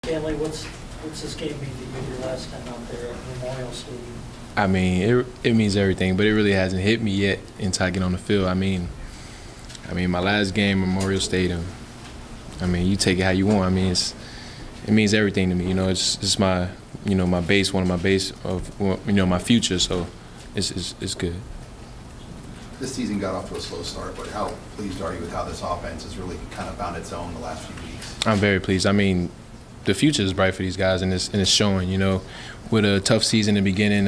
Stanley, what's this game mean to you your last time out there at Memorial Stadium? I mean, it means everything, but it really hasn't hit me yet until I get on the field. I mean, my last game, Memorial Stadium. I mean, you take it how you want. I mean, it means everything to me. You know, it's my my base, one of my base of my future. So it's good. This season got off to a slow start, but how pleased are you with how this offense has really kind of found its own the last few weeks? I'm very pleased. I mean, the future is bright for these guys, and it's showing. You know, with a tough season in the beginning,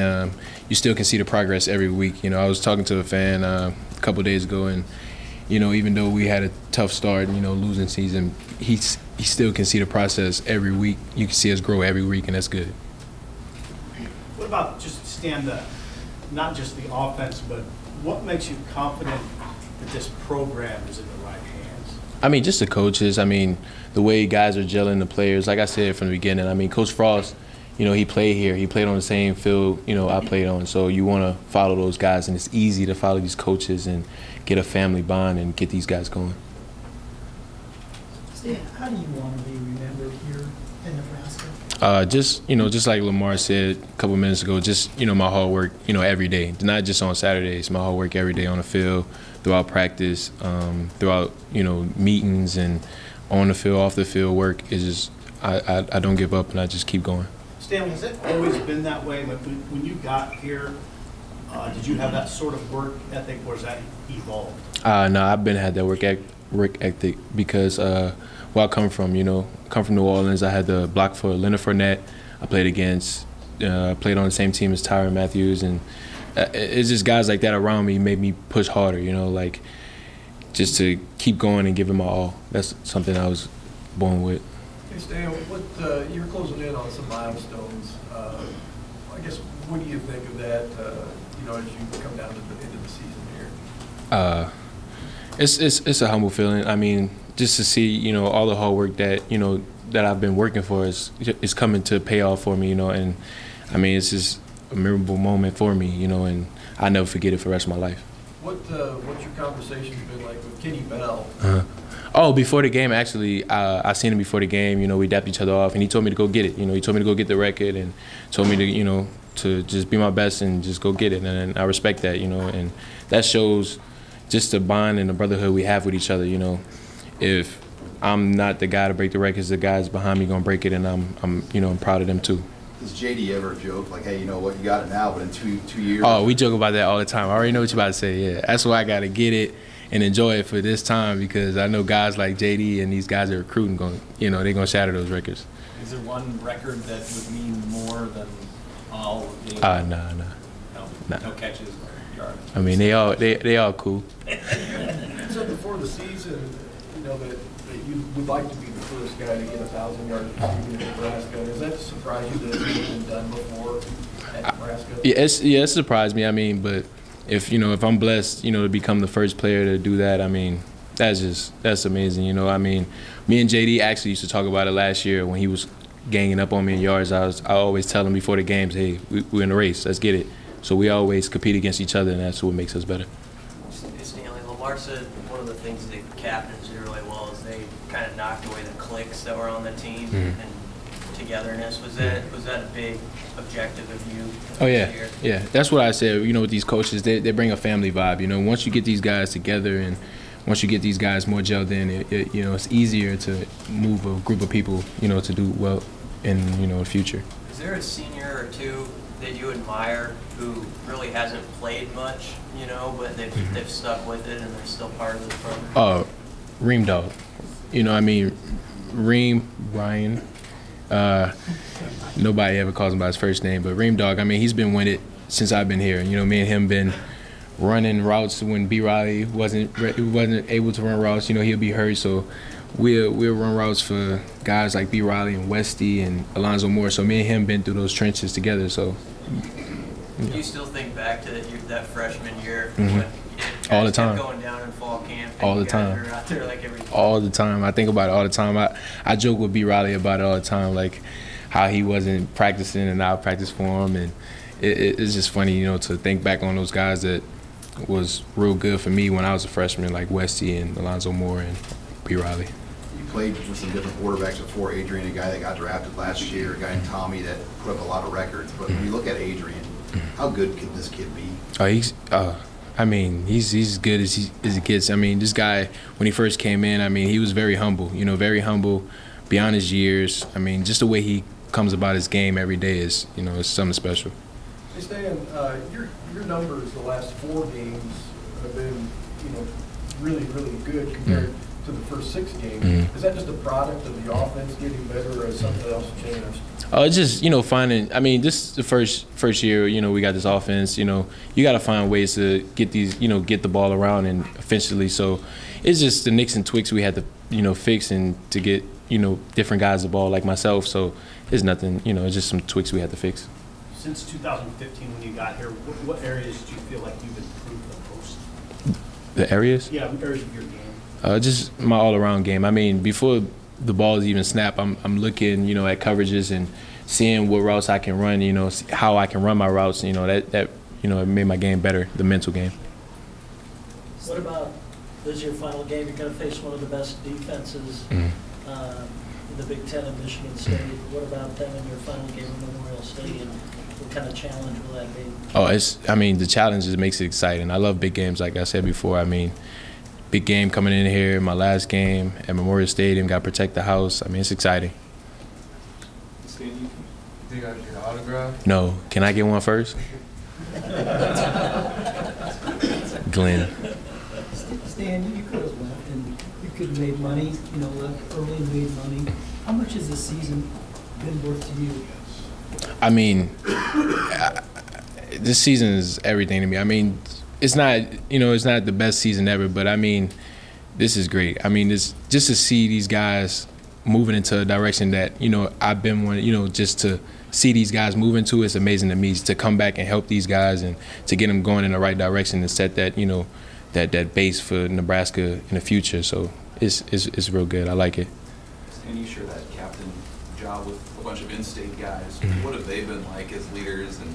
you still can see the progress every week. You know, I was talking to a fan a couple days ago, and even though we had a tough start, losing season, he still can see the process every week. You can see us grow every week, and that's good. What about just not just the offense, but what makes you confident that this program is in the right hands? I mean, just the coaches. I mean, the way guys are gelling, the players. Like I said from the beginning, I mean, Coach Frost, he played here. He played on the same field, I played on. So you want to follow those guys, and it's easy to follow these coaches and get a family bond and get these guys going. Stan, how do you want to be remembered here in Nebraska? Just like Lamar said a couple minutes ago, just my hard work, every day, not just on Saturdays. My hard work every day on the field, throughout practice, throughout meetings, and on the field, off the field work is just I don't give up, and I just keep going. Stanley, has it always been that way? Like when you got here, did you have that sort of work ethic, or has that evolved? No, I've been had that work ethic because where I come from, come from New Orleans. I had to block for Leonard Fournette. I played played on the same team as Tyrann Mathieu, and it's just guys like that around me made me push harder. Like just to keep going and give it my all. That's something I was born with. Hey Stan, you're closing in on some milestones. I guess what do you think of that? As you come down to the end of the season here. It's a humble feeling. I mean, just to see all the hard work that that I've been working for is coming to pay off for me. And I mean, it's just a memorable moment for me. And I never forget it for the rest of my life. What's your conversations been like with Kenny Bell? Oh, before the game, actually, I seen him before the game. We dapped each other off, and he told me to go get it. He told me to go get the record, and told me to, to just be my best and just go get it. And I respect that, and that shows just the bond and the brotherhood we have with each other. If I'm not the guy to break the records, the guys behind me gonna break it, and I'm proud of them too. Does JD ever joke like, hey, you know what, you got it now, but in two years? Oh, we joke about that all the time. I already know what you're about to say. Yeah, that's why I gotta get it and enjoy it for this time, because I know guys like JD and these guys are recruiting they're gonna shatter those records. Is there one record that would mean more than all of the? Nah. No catches or yards. I mean, they all cool. You said before the season, that you would like to be the first guy to get 1,000 yards receiving in Nebraska. Does that surprise you that it's been done before at Nebraska? It surprised me. I mean, but if I'm blessed, to become the first player to do that, I mean, that's amazing. I mean, me and JD actually used to talk about it last year when he was ganging up on me in yards. I always tell him before the games, hey, we're in a race, let's get it. So we always compete against each other, and that's what makes us better. Stanley, Lamar said one of the things that captains do really well is they kind of knocked away the cliques that were on the team and togetherness. Was that a big objective of you? Oh yeah. That's what I said. With these coaches, they bring a family vibe. Once you get these guys together and once you get these guys more gelled in, it's easier to move a group of people, to do well in the future. Is there a senior or two that you admire who really hasn't played much, but they've stuck with it and they're still part of the program? Reem Dog. Reem, Ryan. Nobody ever calls him by his first name, but Reem Dog, he's been with it since I've been here. Me and him been running routes when B. Riley wasn't able to run routes. He'll be hurt, so we'll run routes for guys like B. Riley and Westy and Alonzo Moore. So me and him been through those trenches together. So. Do you still think back to that freshman year when all the time, going down in fall camp? All the time. Out there like all the time. I think about it all the time. I joke with B. Riley about it all the time, like how he wasn't practicing and I would practice for him, and it's just funny, to think back on those guys that was real good for me when I was a freshman, like Westy and Alonzo Moore and B. Riley. You played with some different quarterbacks before. Adrian, a guy that got drafted last year, a guy named Tommy that put up a lot of records. But when you look at Adrian, how good could this kid be? I mean, he's as good as he gets. I mean, this guy, when he first came in, I mean, he was very humble, very humble beyond his years. I mean, just the way he comes about his game every day is, it's something special. Hey, Stan, your numbers the last 4 games have been, really, really good compared to the first 6 games. Is that just a product of the offense getting better, or has something else changed? It's just, finding, I mean, this is the first year, we got this offense, you got to find ways to get these, get the ball around and efficiently. So it's just the nicks and tweaks we had to, fix and to get, different guys the ball like myself. So it's nothing, it's just some tweaks we had to fix. Since 2015 when you got here, what areas do you feel like you've improved the most? The areas? Yeah, areas of your game. Just my all-around game. I mean, before the balls even snap, I'm looking, at coverages and seeing what routes I can run, how I can run my routes. That it made my game better, the mental game. What about, this is your final game, you're going to face one of the best defenses in the Big Ten in Michigan State. What about them in your final game in Memorial Stadium? What kind of challenge will that be? The challenge just makes it exciting. I love big games, like I said before. I mean, big game coming in here, my last game at Memorial Stadium, got to protect the house. I mean, it's exciting. Stan, you think I get an autograph? No. Can I get one first? Glenn. Stan, you could have left and you could have made money, left early and made money. How much has this season been worth to you? I mean, this season is everything to me. I mean, it's not, it's not the best season ever, but I mean, this is great. I mean, it's just to see these guys moving into a direction that, I've been wanting, just to see these guys move into, it's amazing to me to come back and help these guys and to get them going in the right direction and set that, that base for Nebraska in the future. So it's real good. I like it. Stan, you share that captain job with a bunch of in-state guys. What have they been like as leaders and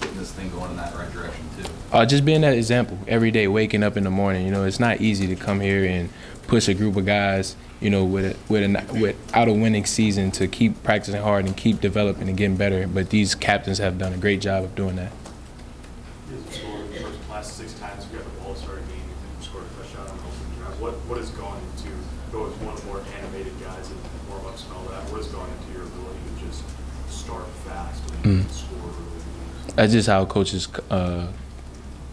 getting this thing going in that right direction too? Just being that example every day, waking up in the morning. It's not easy to come here and push a group of guys, without a winning season, to keep practicing hard and keep developing and getting better. But these captains have done a great job of doing that. You guys have scored the first last 6 times we got the ball started game. You scored a touchdown on opening drive. What is going into go with one of the more animated guys and warm ups and all that? What is going into your ability to just start fast and score early? That's just how coaches, go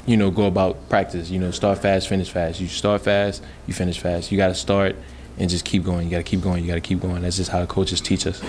about practice. Start fast, finish fast. You start fast, you finish fast. You got to start and just keep going. You got to keep going. You got to keep going. That's just how coaches teach us.